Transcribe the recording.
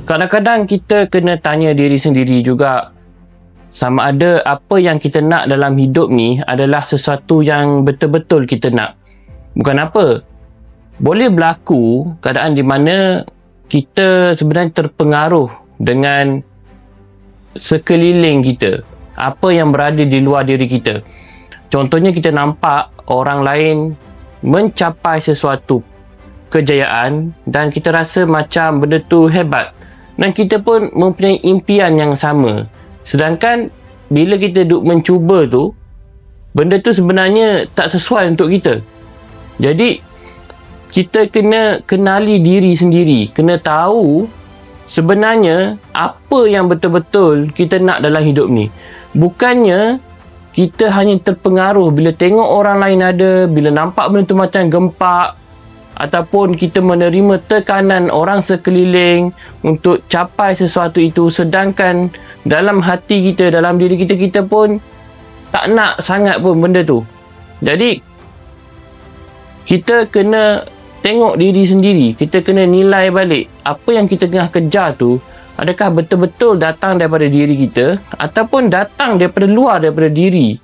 Kadang-kadang kita kena tanya diri sendiri juga, sama ada apa yang kita nak dalam hidup ni adalah sesuatu yang betul-betul kita nak. Bukan apa, boleh berlaku keadaan di mana kita sebenarnya terpengaruh dengan sekeliling kita, apa yang berada di luar diri kita. Contohnya, kita nampak orang lain mencapai sesuatu kejayaan dan kita rasa macam benda tu hebat, dan kita pun mempunyai impian yang sama. Sedangkan bila kita duk mencuba tu, benda tu sebenarnya tak sesuai untuk kita. Jadi kita kena kenali diri sendiri, kena tahu sebenarnya apa yang betul-betul kita nak dalam hidup ni. Bukannya kita hanya terpengaruh bila tengok orang lain ada, bila nampak benda tu macam gempak, ataupun kita menerima tekanan orang sekeliling untuk capai sesuatu itu, sedangkan dalam hati kita, dalam diri kita, kita pun tak nak sangat pun benda tu. Jadi kita kena tengok diri sendiri, kita kena nilai balik apa yang kita tengah kejar tu, adakah betul-betul datang daripada diri kita ataupun datang daripada luar daripada diri